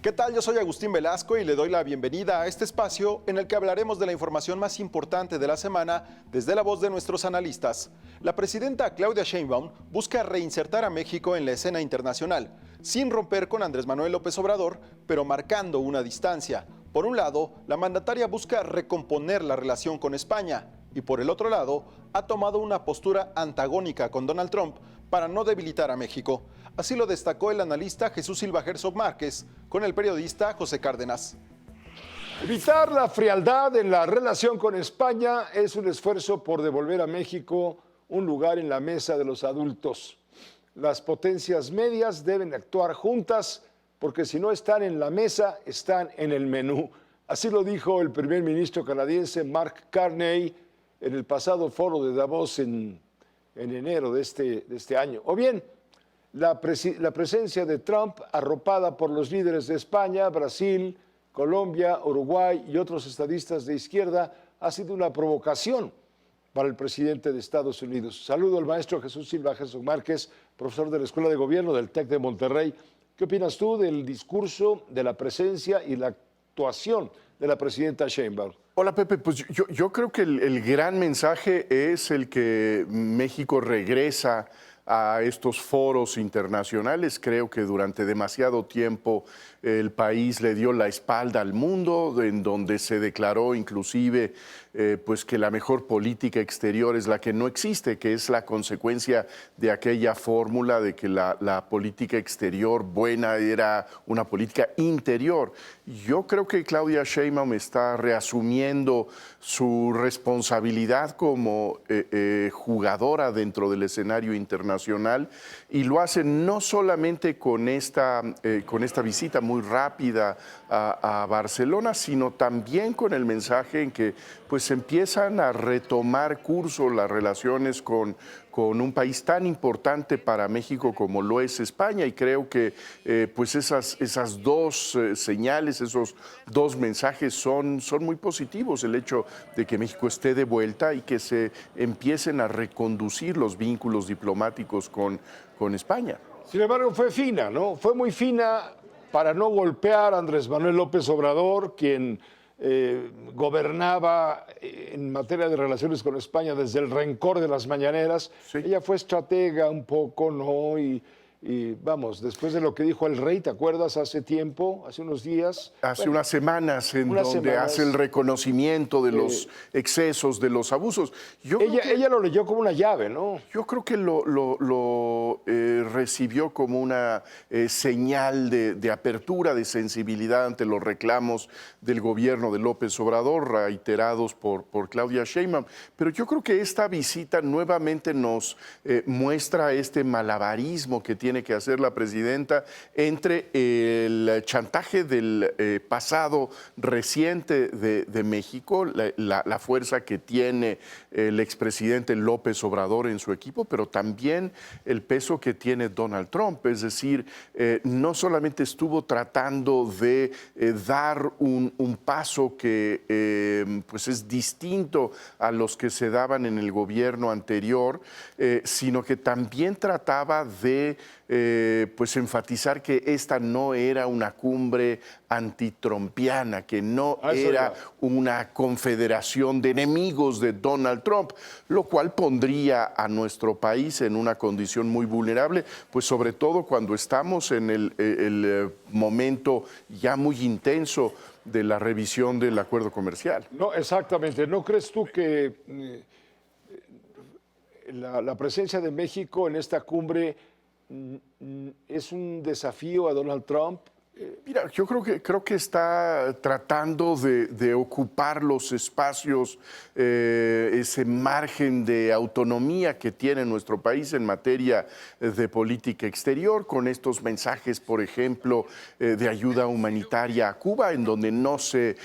¿Qué tal? Yo soy Agustín Velasco y le doy la bienvenida a este espacio en el que hablaremos de la información más importante de la semana desde la voz de nuestros analistas. La presidenta Claudia Sheinbaum busca reinsertar a México en la escena internacional, sin romper con Andrés Manuel López Obrador, pero marcando una distancia. Por un lado, la mandataria busca recomponer la relación con España y por el otro lado, ha tomado una postura antagónica con Donald Trump para no debilitar a México. Así lo destacó el analista Jesús Silva Herzog Márquez con el periodista José Cárdenas. Evitar la frialdad en la relación con España es un esfuerzo por devolver a México un lugar en la mesa de los adultos. Las potencias medias deben actuar juntas porque si no están en la mesa, están en el menú. Así lo dijo el primer ministro canadiense Mark Carney en el pasado foro de Davos en enero de este año. O bien, la presencia de Trump, arropada por los líderes de España, Brasil, Colombia, Uruguay y otros estadistas de izquierda, ha sido una provocación para el presidente de Estados Unidos. Saludo al maestro Jesús Silva Herzog Márquez, profesor de la Escuela de Gobierno del TEC de Monterrey. ¿Qué opinas tú del discurso, de la presencia y la actuación de la presidenta Sheinbaum? Hola Pepe, pues yo creo que el gran mensaje es el que México regresa a estos foros internacionales. Creo que durante demasiado tiempo el país le dio la espalda al mundo, en donde se declaró inclusive pues que la mejor política exterior es la que no existe, que es la consecuencia de aquella fórmula de que la política exterior buena era una política interior. Yo creo que Claudia Sheinbaum está reasumiendo su responsabilidad como jugadora dentro del escenario internacional y lo hace no solamente con esta visita muy rápida a Barcelona, sino también con el mensaje en que pues empiezan a retomar curso las relaciones con un país tan importante para México como lo es España, y creo que pues esas dos señales, esos dos mensajes son muy positivos. El hecho de que México esté de vuelta y que se empiecen a reconducir los vínculos diplomáticos con España. Sin embargo, fue fina, ¿no? Fue muy fina para no golpear a Andrés Manuel López Obrador, quien gobernaba en materia de relaciones con España desde el rencor de las mañaneras. Sí. Ella fue estratega un poco, ¿no? Y vamos, después de lo que dijo el rey, ¿te acuerdas? Hace tiempo, hace unos días. Hace unas semanas, donde hace el reconocimiento de los excesos, de los abusos. Ella lo leyó como una llave, ¿no? Yo creo que lo recibió como una señal de apertura, de sensibilidad ante los reclamos del gobierno de López Obrador, reiterados por Claudia Sheinbaum. Pero yo creo que esta visita nuevamente nos muestra este malabarismo que tiene que hacer la presidenta entre el chantaje del pasado reciente de México, la fuerza que tiene el expresidente López Obrador en su equipo, pero también el peso que tiene Donald Trump. Es decir, no solamente estuvo tratando de dar un paso que pues es distinto a los que se daban en el gobierno anterior, sino que también trataba de pues enfatizar que esta no era una cumbre antitrumpiana, que no era una confederación de enemigos de Donald Trump, lo cual pondría a nuestro país en una condición muy vulnerable, pues sobre todo cuando estamos en el momento ya muy intenso de la revisión del acuerdo comercial. No, exactamente. ¿No crees tú que la presencia de México en esta cumbre es un desafío a Donald Trump? Mira, yo creo que está tratando de ocupar los espacios, ese margen de autonomía que tiene nuestro país en materia de política exterior, con estos mensajes, por ejemplo, de ayuda humanitaria a Cuba, en donde no se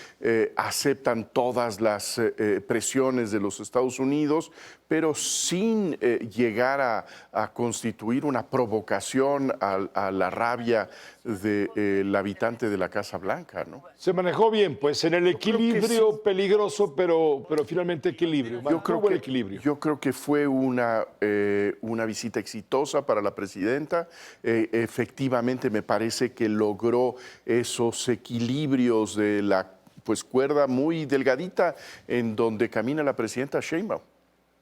aceptan todas las presiones de los Estados Unidos, pero sin llegar a constituir una provocación a la rabia del habitante de la Casa Blanca, ¿no? Se manejó bien, pues en el creo que equilibrio peligroso, pero finalmente equilibrio. Mantuvo el equilibrio. Yo creo que fue una visita exitosa para la presidenta. Efectivamente, me parece que logró esos equilibrios de la cuerda muy delgadita en donde camina la presidenta Sheinbaum.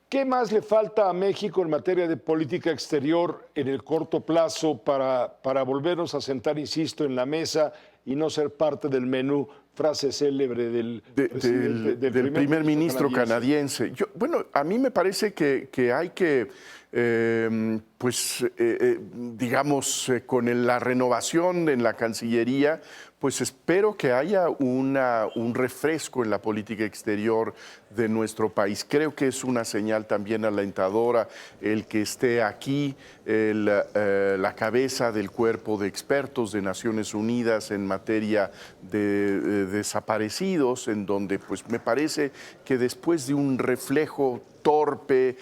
¿Qué más le falta a México en materia de política exterior en el corto plazo para volvernos a sentar, insisto, en la mesa y no ser parte del menú, frase célebre del primer ministro canadiense? Bueno, a mí me parece que hay que, digamos, con la renovación en la Cancillería, pues espero que haya un refresco en la política exterior de nuestro país. Creo que es una señal también alentadora el que esté aquí la cabeza del cuerpo de expertos de Naciones Unidas en materia de desaparecidos, en donde pues me parece que después de un reflejo torpe,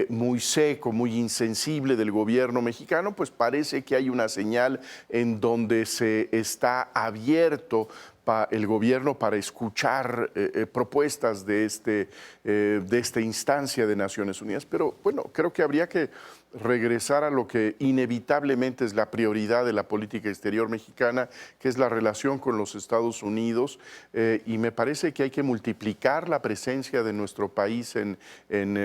muy seco, muy insensible del gobierno mexicano, pues parece que hay una señal en donde se está abierto el gobierno para escuchar propuestas de esta instancia de Naciones Unidas. Pero bueno, creo que habría que regresar a lo que inevitablemente es la prioridad de la política exterior mexicana, que es la relación con los Estados Unidos, y me parece que hay que multiplicar la presencia de nuestro país en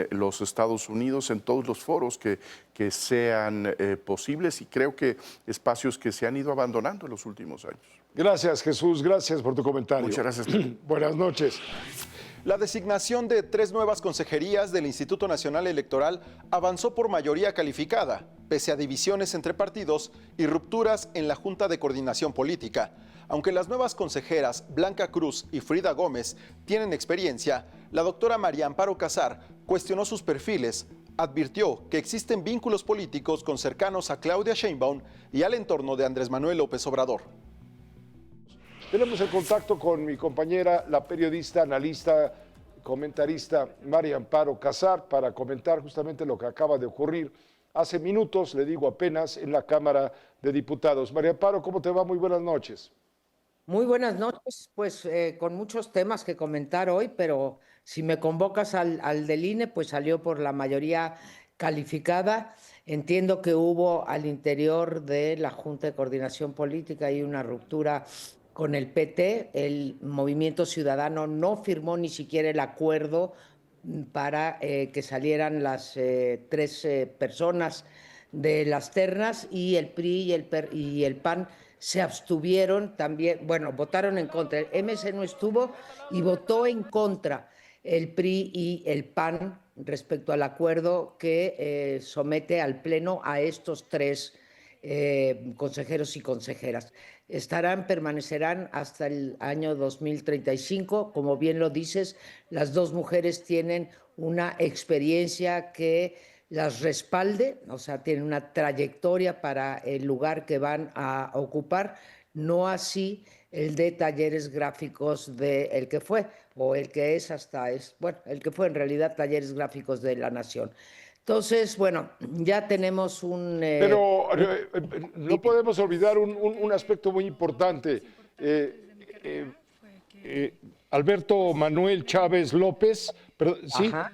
los Estados Unidos, en todos los foros que sean posibles, y creo que espacios que se han ido abandonando en los últimos años. Gracias, Jesús. Gracias por tu comentario. Muchas gracias. Buenas noches. La designación de 3 nuevas consejerías del Instituto Nacional Electoral avanzó por mayoría calificada, pese a divisiones entre partidos y rupturas en la Junta de Coordinación Política. Aunque las nuevas consejeras Blanca Cruz y Frida Gómez tienen experiencia, la doctora María Amparo Casar cuestionó sus perfiles, advirtió que existen vínculos políticos con cercanos a Claudia Sheinbaum y al entorno de Andrés Manuel López Obrador. Tenemos el contacto con mi compañera, la periodista, analista, comentarista María Amparo Casar, para comentar justamente lo que acaba de ocurrir hace minutos, le digo apenas, en la Cámara de Diputados. María Amparo, ¿cómo te va? Muy buenas noches. Muy buenas noches, pues con muchos temas que comentar hoy, pero si me convocas al del INE, pues salió por la mayoría calificada. Entiendo que hubo al interior de la Junta de Coordinación Política y una ruptura con el PT. El Movimiento Ciudadano no firmó ni siquiera el acuerdo para que salieran las 3 personas de las ternas, y el PRI y el PAN se abstuvieron también, bueno, votaron en contra. El MC no estuvo y votó en contra el PRI y el PAN respecto al acuerdo que somete al Pleno a estos 3 consejeros y consejeras. Permanecerán hasta el año 2035. Como bien lo dices, las 2 mujeres tienen una experiencia que las respalde, o sea, tienen una trayectoria para el lugar que van a ocupar, no así el de Talleres Gráficos el que fue, o el que es bueno, el que fue en realidad Talleres Gráficos de la Nación. Entonces, bueno, ya tenemos Pero no podemos olvidar un aspecto muy importante. Alberto Manuel Chávez López, ¿sí? Ajá.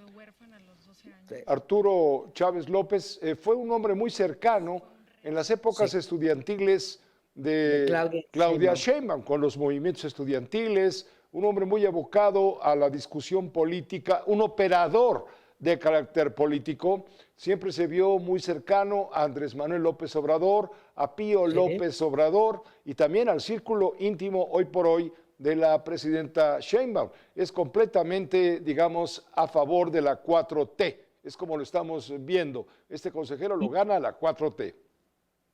Arturo Chávez López fue un hombre muy cercano en las épocas estudiantiles de Claudia Sheinbaum, con los movimientos estudiantiles, un hombre muy abocado a la discusión política, un operador de carácter político. Siempre se vio muy cercano a Andrés Manuel López Obrador, a Pío López Obrador, y también al círculo íntimo hoy por hoy de la presidenta Sheinbaum. Es completamente, digamos, a favor de la 4T. Es como lo estamos viendo. Este consejero lo gana la 4T.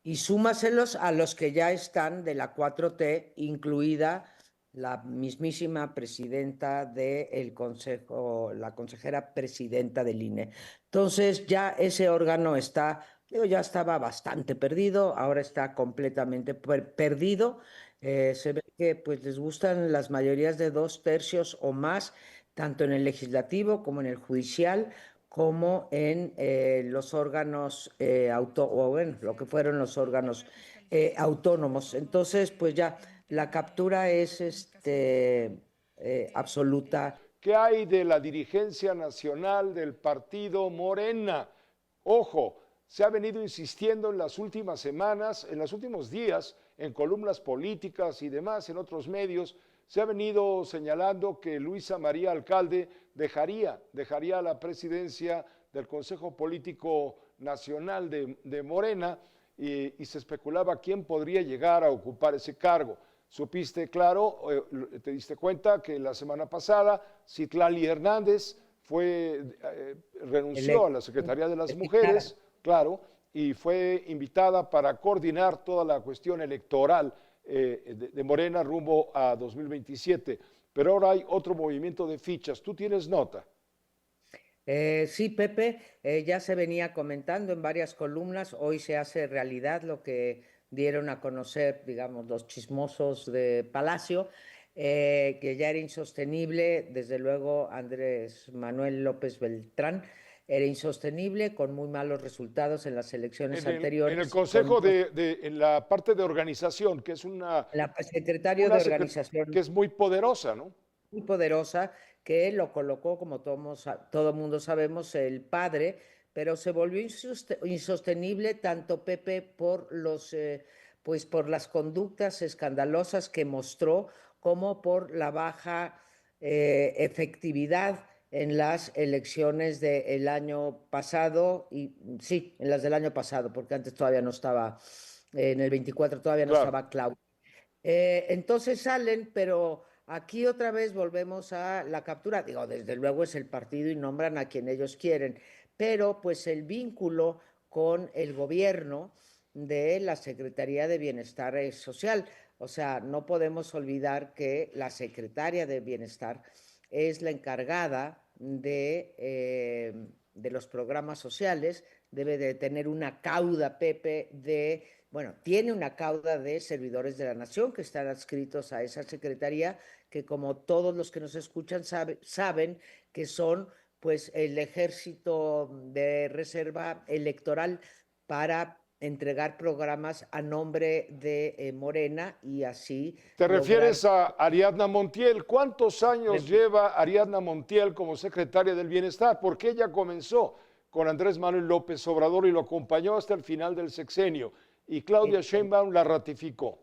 Y súmaselos a los que ya están de la 4T, incluida la mismísima presidenta del Consejo, la consejera presidenta del INE. Entonces ya ese órgano ya estaba bastante perdido, ahora está completamente perdido. Se ve que pues les gustan las mayorías de 2/3 o más, tanto en el legislativo como en el judicial, como en los órganos o bueno, lo que fueron los órganos autónomos. Entonces, pues ya la captura es absoluta. ¿Qué hay de la dirigencia nacional del partido Morena? Ojo, se ha venido insistiendo en las últimas semanas, en los últimos días, en columnas políticas y demás, en otros medios, se ha venido señalando que Luisa María Alcalde dejaría la presidencia del Consejo Político Nacional de Morena y se especulaba quién podría llegar a ocupar ese cargo. Supiste, claro, te diste cuenta que la semana pasada Citlali Hernández renunció a la Secretaría de las Mujeres, claro, y fue invitada para coordinar toda la cuestión electoral de Morena rumbo a 2027. Pero ahora hay otro movimiento de fichas. ¿Tú tienes nota? Sí, Pepe, ya se venía comentando en varias columnas, hoy se hace realidad lo que dieron a conocer, digamos, los chismosos de Palacio, que ya era insostenible, desde luego Andrés Manuel López Beltrán era insostenible, con muy malos resultados en las elecciones anteriores. En el Consejo en la parte de organización, que es la secretario de organización, que es muy poderosa, ¿no? Muy poderosa, que lo colocó, como todo mundo sabemos, el padre, pero se volvió insostenible tanto Pepe pues por las conductas escandalosas que mostró, como por la baja efectividad en las elecciones del año pasado, y sí, en las del año pasado, porque antes todavía no estaba, en el 24 todavía no estaba Claudia. Entonces salen, pero aquí otra vez volvemos a la captura. Digo, desde luego es el partido y nombran a quien ellos quieren, pero pues el vínculo con el gobierno de la Secretaría de Bienestar Social. O sea, no podemos olvidar que la secretaria de Bienestar es la encargada de los programas sociales, debe de tener una cauda, Pepe, tiene una cauda de servidores de la nación que están adscritos a esa secretaría, que como todos los que nos escuchan saben que son pues el ejército de reserva electoral para entregar programas a nombre de Morena y así. ¿Te refieres a Ariadna Montiel? ¿Cuántos años lleva Ariadna Montiel como secretaria del Bienestar? Porque ella comenzó con Andrés Manuel López Obrador y lo acompañó hasta el final del sexenio. Y Claudia Sheinbaum la ratificó.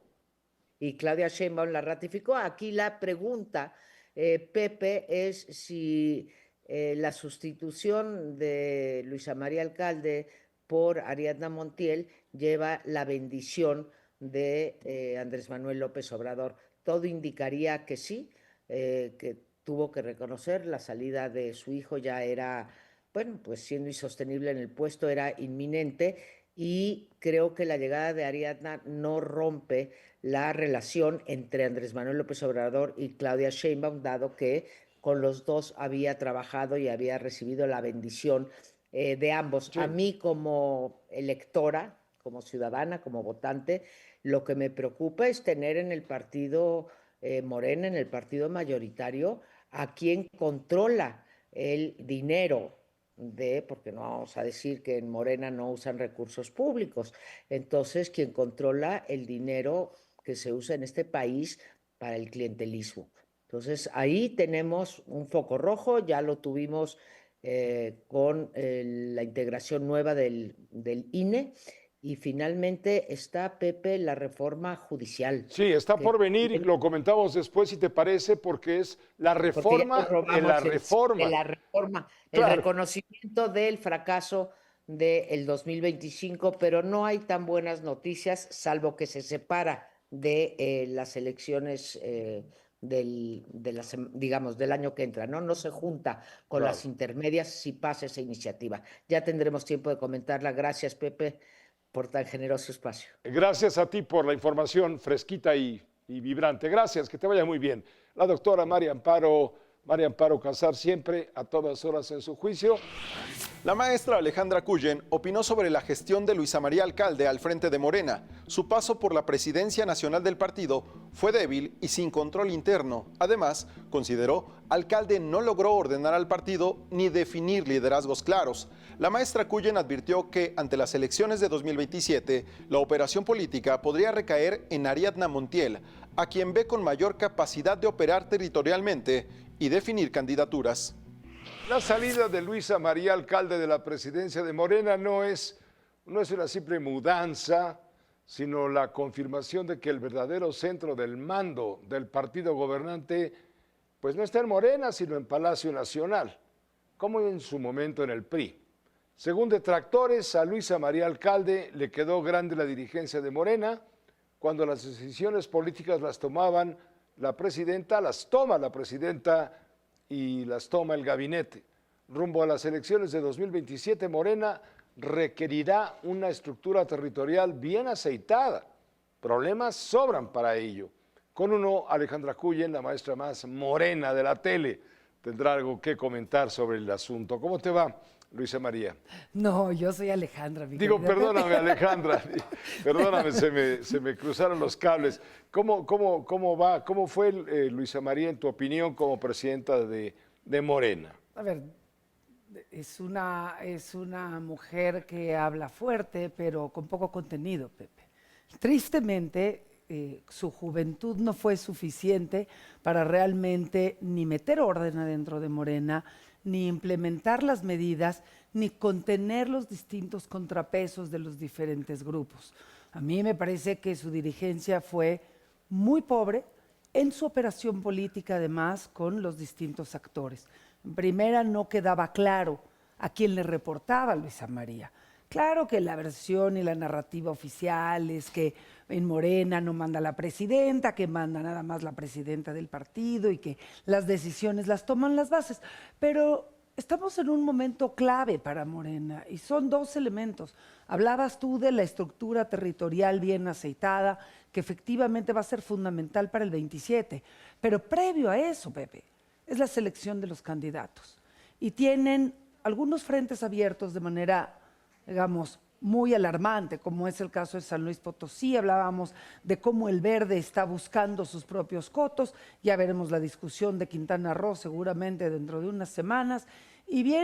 Aquí la pregunta, Pepe, es si la sustitución de Luisa María Alcalde por Ariadna Montiel lleva la bendición de Andrés Manuel López Obrador. Todo indicaría que sí, que tuvo que reconocer la salida de su hijo ya era, bueno, pues siendo insostenible en el puesto, era inminente, y creo que la llegada de Ariadna no rompe la relación entre Andrés Manuel López Obrador y Claudia Sheinbaum, dado que con los dos había trabajado y había recibido la bendición de ambos. Sí. A mí como electora, como ciudadana, como votante, lo que me preocupa es tener en el partido Morena, en el partido mayoritario, a quien controla el dinero porque no vamos a decir que en Morena no usan recursos públicos. Entonces, quien controla el dinero que se usa en este país para el clientelismo. Entonces, ahí tenemos un foco rojo, ya lo tuvimos con la integración nueva del INE, y finalmente está, Pepe, la reforma judicial. Sí, está por venir y lo comentamos después, si te parece, porque es la reforma de la reforma. El reconocimiento del fracaso del 2025, pero no hay tan buenas noticias, salvo que se separa de las elecciones del año que entra, ¿no? No se junta con las intermedias si pasa esa iniciativa. Ya tendremos tiempo de comentarla. Gracias, Pepe, por tan generoso espacio. Gracias a ti por la información fresquita y vibrante. Gracias, que te vaya muy bien. La doctora María Amparo María Amparo Casar, siempre a todas horas en su juicio. La maestra Alejandra Cullen opinó sobre la gestión de Luisa María Alcalde al frente de Morena. Su paso por la presidencia nacional del partido fue débil y sin control interno. Además, consideró, Alcalde no logró ordenar al partido ni definir liderazgos claros. La maestra Cullen advirtió que ante las elecciones de 2027, la operación política podría recaer en Ariadna Montiel, a quien ve con mayor capacidad de operar territorialmente y definir candidaturas. La salida de Luisa María Alcalde de la presidencia de Morena no es una simple mudanza, sino la confirmación de que el verdadero centro del mando del partido gobernante pues no está en Morena, sino en Palacio Nacional, como en su momento en el PRI. Según detractores, a Luisa María Alcalde le quedó grande la dirigencia de Morena, cuando las decisiones políticas las toma la presidenta y las toma el gabinete. Rumbo a las elecciones de 2027, Morena requerirá una estructura territorial bien aceitada. Problemas sobran para ello. Con uno, Alejandra Cullen, la maestra más morena de la tele, tendrá algo que comentar sobre el asunto. ¿Cómo te va, Luisa María? No, yo soy Alejandra. Digo, perdóname, Alejandra, perdóname, se me cruzaron los cables. ¿Cómo va? ¿Cómo fue Luisa María, en tu opinión, como presidenta de Morena? A ver, es una mujer que habla fuerte, pero con poco contenido, Pepe. Tristemente, su juventud no fue suficiente para realmente ni meter orden adentro de Morena, ni implementar las medidas, ni contener los distintos contrapesos de los diferentes grupos. A mí me parece que su dirigencia fue muy pobre en su operación política, además, con los distintos actores. En primera, no quedaba claro a quién le reportaba Luisa María. Claro que la versión y la narrativa oficial es que en Morena no manda la presidenta, que manda nada más la presidenta del partido y que las decisiones las toman las bases. Pero estamos en un momento clave para Morena y son dos elementos. Hablabas tú de la estructura territorial bien aceitada, que efectivamente va a ser fundamental para el 27. Pero previo a eso, Pepe, es la selección de los candidatos. Y tienen algunos frentes abiertos de manera, digamos, muy alarmante, como es el caso de San Luis Potosí. Hablábamos de cómo el Verde está buscando sus propios cotos. Ya veremos la discusión de Quintana Roo seguramente dentro de unas semanas. Y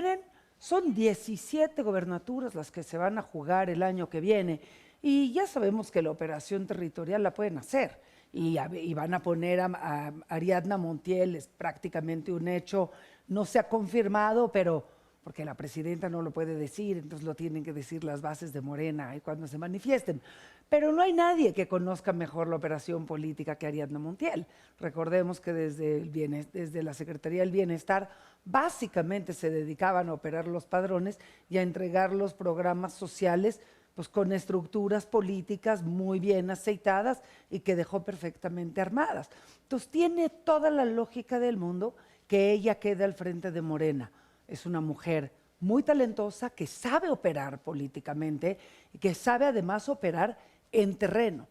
son 17 gobernaturas las que se van a jugar el año que viene. Y ya sabemos que la operación territorial la pueden hacer. Y van a poner a Ariadna Montiel, es prácticamente un hecho, no se ha confirmado, pero porque la presidenta no lo puede decir, entonces lo tienen que decir las bases de Morena cuando se manifiesten. Pero no hay nadie que conozca mejor la operación política que Ariadna Montiel. Recordemos que desde la Secretaría del Bienestar básicamente se dedicaban a operar los padrones y a entregar los programas sociales pues con estructuras políticas muy bien aceitadas y que dejó perfectamente armadas. Entonces tiene toda la lógica del mundo que ella quede al frente de Morena. Es una mujer muy talentosa que sabe operar políticamente y que sabe además operar en terreno.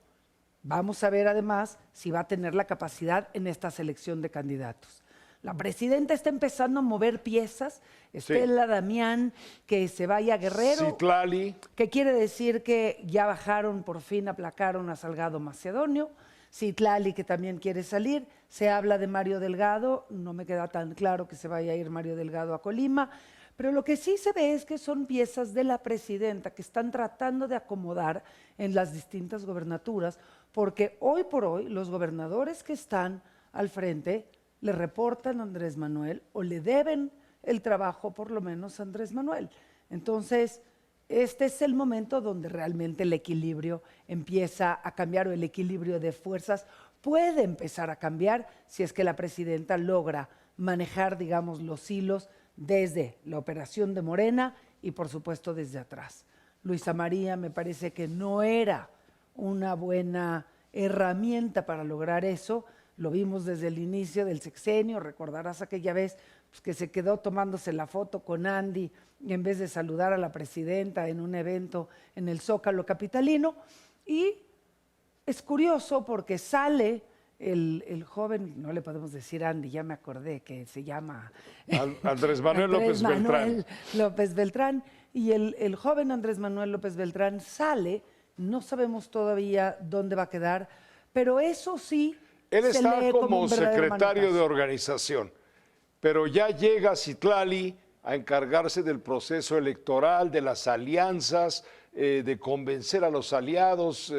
Vamos a ver además si va a tener la capacidad en esta selección de candidatos. La presidenta está empezando a mover piezas. Estela Damián, que se vaya a Guerrero. Citlali. Que quiere decir que ya bajaron, por fin aplacaron a Salgado Macedonio. Citlali, que también quiere salir. Se habla de Mario Delgado. No me queda tan claro que se vaya a ir Mario Delgado a Colima. Pero lo que sí se ve es que son piezas de la presidenta que están tratando de acomodar en las distintas gobernaturas, porque hoy por hoy los gobernadores que están al frente le reportan a Andrés Manuel o le deben el trabajo por lo menos a Andrés Manuel. Entonces, este es el momento donde realmente el equilibrio empieza a cambiar, o el equilibrio de fuerzas puede empezar a cambiar si es que la presidenta logra manejar, digamos, los hilos desde la operación de Morena y por supuesto desde atrás. Luisa María me parece que no era una buena herramienta para lograr eso. Lo vimos desde el inicio del sexenio. Recordarás aquella vez pues, que se quedó tomándose la foto con Andy y en vez de saludar a la presidenta en un evento en el Zócalo capitalino. Y es curioso porque sale el joven, no le podemos decir Andy, ya me acordé que se llama Andrés Manuel López Beltrán. López Beltrán, y el joven Andrés Manuel López Beltrán sale, no sabemos todavía dónde va a quedar, pero eso sí. Él se está lee como un verdadero secretario de manotazo. organización, pero ya llega Citlali a encargarse del proceso electoral, de las alianzas, de convencer a los aliados,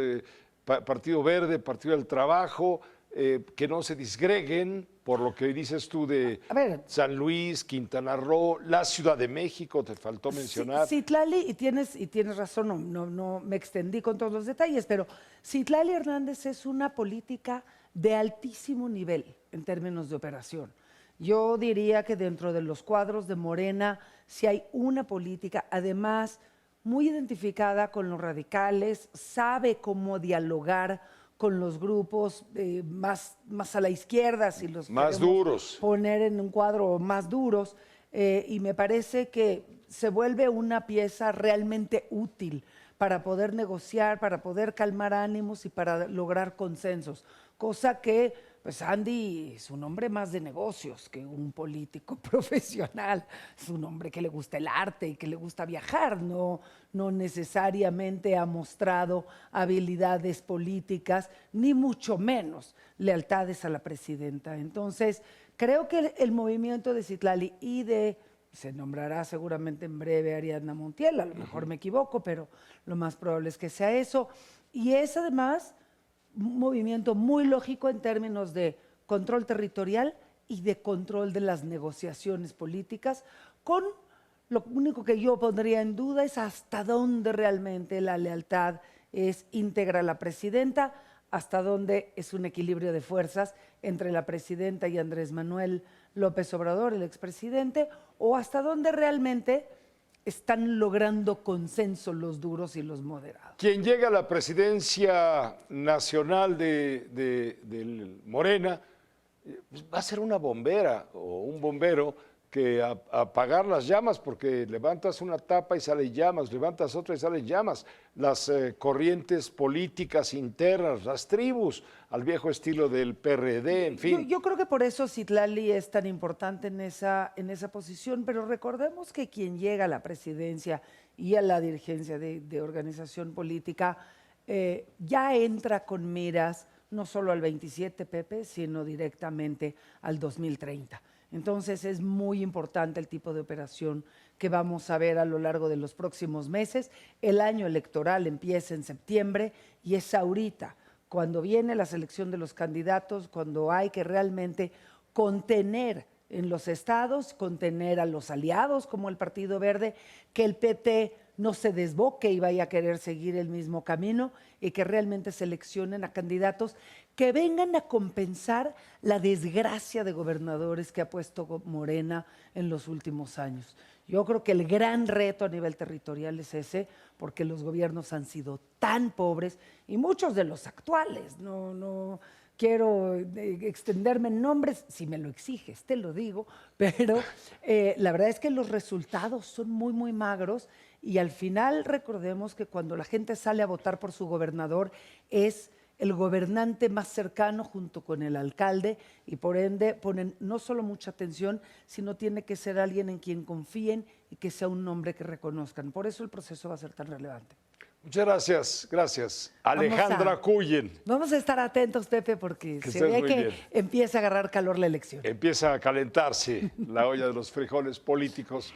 Partido Verde, Partido del Trabajo, que no se disgreguen, por lo que dices tú de A ver. San Luis, Quintana Roo, la Ciudad de México, te faltó mencionar. Citlali, y tienes razón, no me extendí con todos los detalles, pero Citlali Hernández es una política de altísimo nivel en términos de operación. Yo diría que dentro de los cuadros de Morena, si hay una política, además, muy identificada con los radicales, sabe cómo dialogar con los grupos más a la izquierda, si los Más queremos duros. poner en un cuadro más duros, y me parece que se vuelve una pieza realmente útil para poder negociar, para poder calmar ánimos y para lograr consensos, cosa que pues Andy es un hombre más de negocios que un político profesional, es un hombre que le gusta el arte y que le gusta viajar, no necesariamente ha mostrado habilidades políticas, ni mucho menos lealtades a la presidenta. Entonces, creo que el movimiento de Citlali y se nombrará seguramente en breve Ariadna Montiel, a lo mejor me equivoco, pero lo más probable es que sea eso, y es además un movimiento muy lógico en términos de control territorial y de control de las negociaciones políticas, con lo único que yo pondría en duda es hasta dónde realmente la lealtad es íntegra a la presidenta, hasta dónde es un equilibrio de fuerzas entre la presidenta y Andrés Manuel López Obrador, el expresidente, o hasta dónde realmente están logrando consenso los duros y los moderados. Quien llega a la presidencia nacional de Morena pues va a ser una bombera o un bombero que apagar las llamas, porque levantas una tapa y salen llamas, levantas otra y salen llamas. Las corrientes políticas internas, las tribus, al viejo estilo del PRD, en fin. Yo creo que por eso Citlali es tan importante en esa posición, pero recordemos que quien llega a la presidencia y a la dirigencia de organización política ya entra con miras no solo al 27, Pepe, sino directamente al 2030. Entonces es muy importante el tipo de operación que vamos a ver a lo largo de los próximos meses. El año electoral empieza en septiembre y es ahorita, cuando viene la selección de los candidatos, cuando hay que realmente contener en los estados, contener a los aliados como el Partido Verde, que el PT no se desboque y vaya a querer seguir el mismo camino y que realmente seleccionen a candidatos que vengan a compensar la desgracia de gobernadores que ha puesto Morena en los últimos años. Yo creo que el gran reto a nivel territorial es ese, porque los gobiernos han sido tan pobres y muchos de los actuales, no quiero extenderme en nombres, si me lo exiges, te lo digo, pero la verdad es que los resultados son muy, muy magros y al final recordemos que cuando la gente sale a votar por su gobernador es el gobernante más cercano junto con el alcalde y por ende ponen no solo mucha atención, sino tiene que ser alguien en quien confíen y que sea un nombre que reconozcan. Por eso el proceso va a ser tan relevante. Muchas gracias, gracias. Alejandra Cuyen. Vamos a estar atentos, Pepe, porque Que se estés ve muy que bien. empieza a agarrar calor la elección. Empieza a calentarse la olla de los frijoles políticos.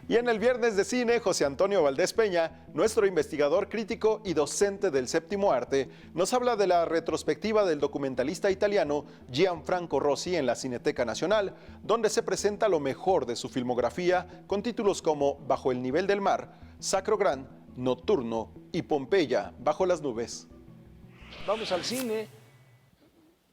Y en el Viernes de Cine, José Antonio Valdés Peña, nuestro investigador crítico y docente del séptimo arte, nos habla de la retrospectiva del documentalista italiano Gianfranco Rosi en la Cineteca Nacional, donde se presenta lo mejor de su filmografía con títulos como Bajo el nivel del mar, Sacro Gran, Nocturno y Pompeya, Bajo las nubes. Vamos al cine.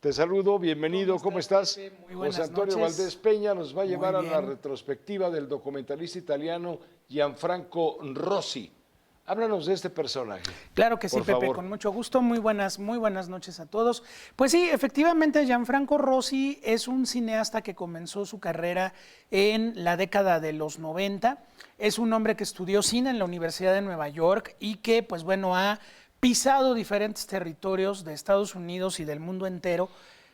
Te saludo, bienvenido, ¿cómo estás? Muy buenas José Antonio noches. Valdés Peña nos va a llevar a Muy la bien. retrospectiva del documentalista italiano Gianfranco Rosi. Háblanos de este personaje. Claro que sí, por Pepe, favor. con mucho gusto. Muy buenas noches a todos. Pues sí, efectivamente, Gianfranco Rosi es un cineasta que comenzó su carrera en la década de los 90. Es un hombre que estudió cine en la Universidad de Nueva York y que, pues bueno, ha pisado diferentes territorios de Estados Unidos y del mundo entero,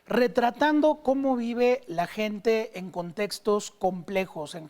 retratando cómo vive la gente en contextos complejos, en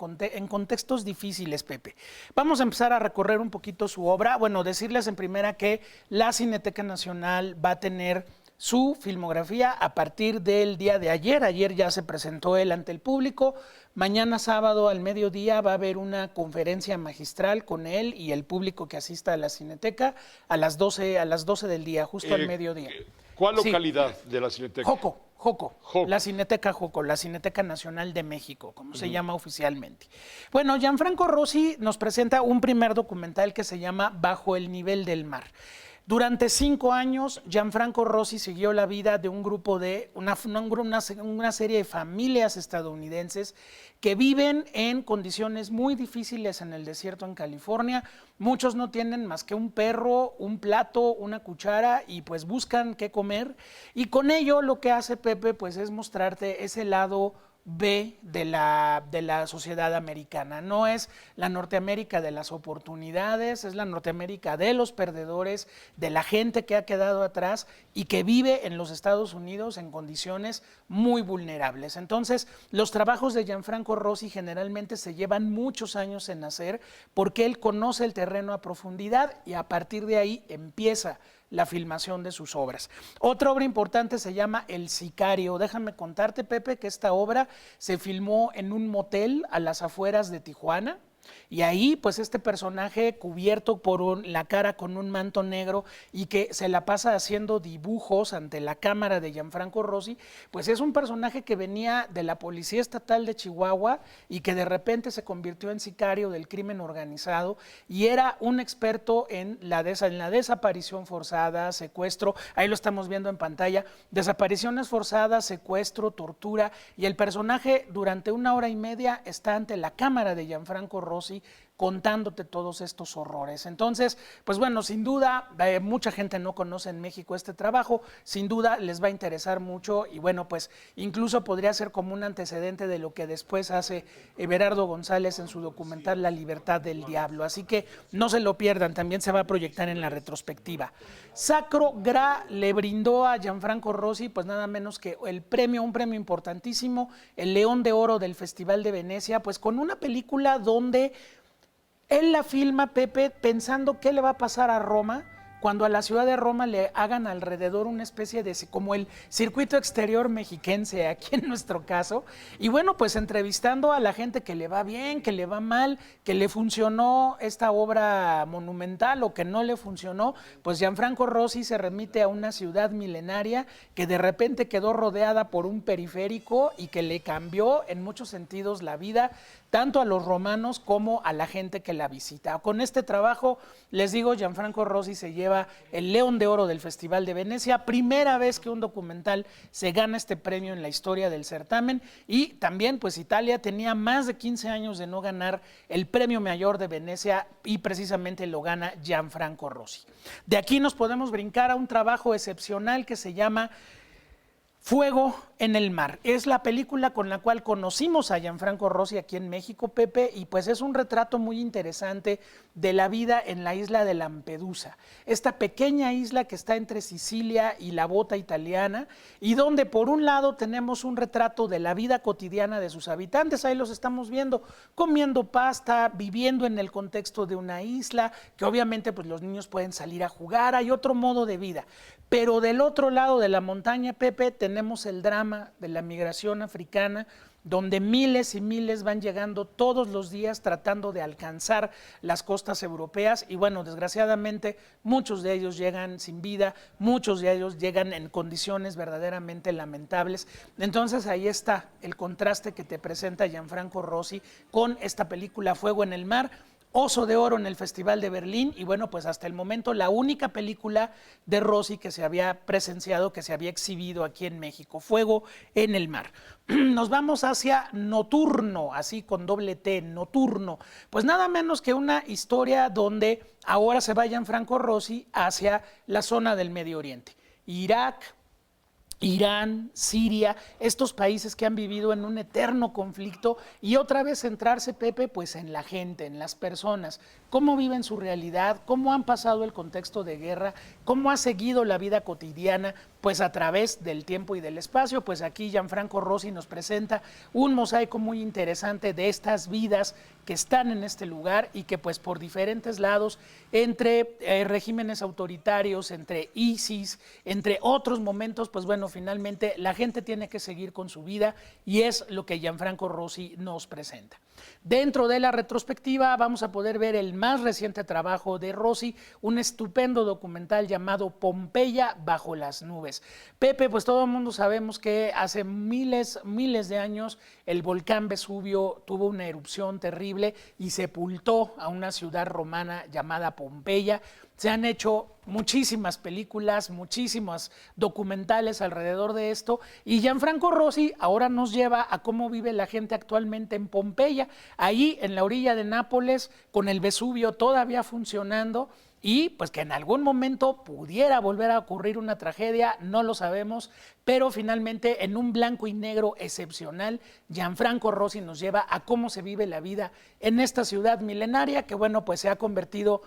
contextos difíciles, Pepe. Vamos a empezar a recorrer un poquito su obra. Bueno, decirles en primera que la Cineteca Nacional va a tener su filmografía a partir del día de ayer. Ayer ya se presentó él ante el público. Mañana sábado al mediodía va a haber una conferencia magistral con él y el público que asista a la Cineteca a las 12 del día, justo al mediodía. ¿Cuál Sí. localidad de la Cineteca? Joco, la Cineteca Joco, la Cineteca Nacional de México, como se llama oficialmente. Bueno, Gianfranco Rosi nos presenta un primer documental que se llama Bajo el nivel del mar. Durante 5 años, Gianfranco Rosi siguió la vida de un grupo de una serie de familias estadounidenses que viven en condiciones muy difíciles en el desierto en California. Muchos no tienen más que un perro, un plato, una cuchara y pues buscan qué comer. Y con ello lo que hace Pepe pues es mostrarte ese lado B de la sociedad americana. No es la Norteamérica de las oportunidades, es la Norteamérica de los perdedores, de la gente que ha quedado atrás y que vive en los Estados Unidos en condiciones muy vulnerables. Entonces, los trabajos de Gianfranco Rosi generalmente se llevan muchos años en hacer porque él conoce el terreno a profundidad y a partir de ahí empieza la filmación de sus obras. Otra obra importante se llama El Sicario. Déjame contarte, Pepe, que esta obra se filmó en un motel a las afueras de Tijuana. Y ahí, pues este personaje cubierto por la cara con un manto negro y que se la pasa haciendo dibujos ante la cámara de Gianfranco Rosi, pues es un personaje que venía de la Policía Estatal de Chihuahua y que de repente se convirtió en sicario del crimen organizado y era un experto en la desaparición forzada, secuestro, ahí lo estamos viendo en pantalla, desapariciones forzadas, secuestro, tortura, y el personaje durante 1 hora y media está ante la cámara de Gianfranco Rosi contándote todos estos horrores. Entonces, pues bueno, sin duda, mucha gente no conoce en México este trabajo, sin duda les va a interesar mucho y bueno, pues incluso podría ser como un antecedente de lo que después hace Everardo González en su documental La Libertad del Diablo. Así que no se lo pierdan, también se va a proyectar en la retrospectiva. Sacro Gra le brindó a Gianfranco Rosi pues nada menos que un premio importantísimo, el León de Oro del Festival de Venecia, pues con una película donde él la filma, Pepe, pensando qué le va a pasar a Roma cuando a la ciudad de Roma le hagan alrededor una especie de, como el circuito exterior mexiquense aquí en nuestro caso, y bueno, pues entrevistando a la gente que le va bien, que le va mal, que le funcionó esta obra monumental o que no le funcionó, pues Gianfranco Rosi se remite a una ciudad milenaria que de repente quedó rodeada por un periférico y que le cambió en muchos sentidos la vida, tanto a los romanos como a la gente que la visita. Con este trabajo, les digo, Gianfranco Rosi se lleva el León de Oro del Festival de Venecia, primera vez que un documental se gana este premio en la historia del certamen, y también pues Italia tenía más de 15 años de no ganar el premio mayor de Venecia y precisamente lo gana Gianfranco Rosi. De aquí nos podemos brincar a un trabajo excepcional que se llama Fuego en el mar. Es la película con la cual conocimos a Gianfranco Rosi aquí en México, Pepe, y pues es un retrato muy interesante de la vida en la isla de Lampedusa, esta pequeña isla que está entre Sicilia y la bota italiana, y donde por un lado tenemos un retrato de la vida cotidiana de sus habitantes, ahí los estamos viendo, comiendo pasta, viviendo en el contexto de una isla, que obviamente pues los niños pueden salir a jugar, hay otro modo de vida, pero del otro lado de la montaña, Pepe, tenemos el drama de la migración africana, donde miles y miles van llegando todos los días tratando de alcanzar las costas europeas y bueno, desgraciadamente muchos de ellos llegan sin vida, muchos de ellos llegan en condiciones verdaderamente lamentables. Entonces ahí está el contraste que te presenta Gianfranco Rosi con esta película Fuego en el mar, Oso de Oro en el Festival de Berlín y bueno, pues hasta el momento la única película de Rosi que se había presenciado, que se había exhibido aquí en México, Fuego en el mar. Nos vamos hacia Nocturno, así con doble T, Nocturno. Pues nada menos que una historia donde ahora se va Gianfranco Rosi hacia la zona del Medio Oriente, Irak, Irán, Siria, estos países que han vivido en un eterno conflicto y otra vez centrarse, Pepe, pues en la gente, en las personas, cómo viven su realidad, cómo han pasado el contexto de guerra, cómo ha seguido la vida cotidiana, pues a través del tiempo y del espacio. Pues aquí Gianfranco Rosi nos presenta un mosaico muy interesante de estas vidas que están en este lugar y que pues por diferentes lados, entre regímenes autoritarios, entre ISIS, entre otros momentos, pues bueno, finalmente la gente tiene que seguir con su vida y es lo que Gianfranco Rosi nos presenta. Dentro de la retrospectiva vamos a poder ver el más reciente trabajo de Rosi, un estupendo documental llamado Pompeya bajo las nubes. Pepe, pues todo el mundo sabemos que hace miles de años el volcán Vesubio tuvo una erupción terrible y sepultó a una ciudad romana llamada Pompeya. Se han hecho muchísimas películas, muchísimos documentales alrededor de esto y Gianfranco Rosi ahora nos lleva a cómo vive la gente actualmente en Pompeya, ahí en la orilla de Nápoles, con el Vesubio todavía funcionando y pues que en algún momento pudiera volver a ocurrir una tragedia, no lo sabemos, pero finalmente en un blanco y negro excepcional, Gianfranco Rosi nos lleva a cómo se vive la vida en esta ciudad milenaria que bueno, pues se ha convertido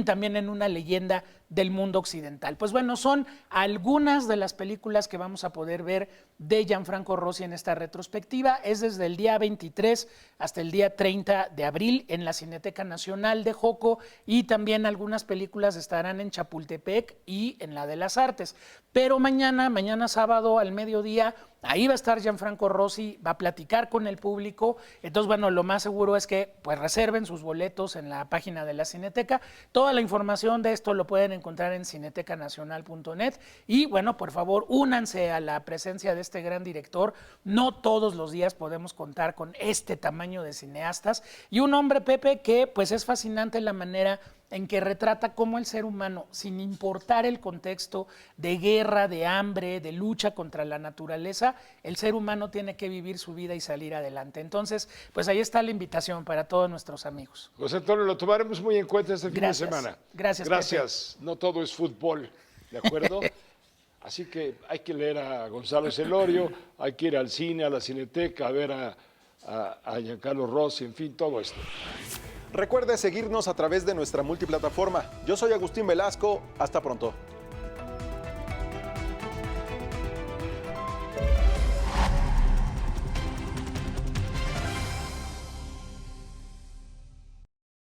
también en una leyenda del mundo occidental. Pues bueno, son algunas de las películas que vamos a poder ver de Gianfranco Rosi en esta retrospectiva. Es desde el día 23 hasta el día 30 de abril en la Cineteca Nacional de Joco y también algunas películas estarán en Chapultepec y en la de las Artes. Pero mañana sábado al mediodía, ahí va a estar Gianfranco Rosi, va a platicar con el público. Entonces, bueno, lo más seguro es que pues reserven sus boletos en la página de la Cineteca. Toda la información de esto lo pueden encontrar en cinetecanacional.net. Y bueno, por favor, únanse a la presencia de este gran director. No todos los días podemos contar con este tamaño de cineastas. Y un hombre, Pepe, que pues es fascinante la manera en que retrata cómo el ser humano, sin importar el contexto de guerra, de hambre, de lucha contra la naturaleza, el ser humano tiene que vivir su vida y salir adelante. Entonces, pues ahí está la invitación para todos nuestros amigos. José Antonio, lo tomaremos muy en cuenta este fin de Gracias. semana. Gracias, Gracias. No todo es fútbol, ¿de acuerdo? Así que hay que leer a Gonzalo Celorio, hay que ir al cine, a la Cineteca, a ver a Giancarlo Rosi, en fin, todo esto. Recuerde seguirnos a través de nuestra multiplataforma. Yo soy Agustín Velasco. Hasta pronto.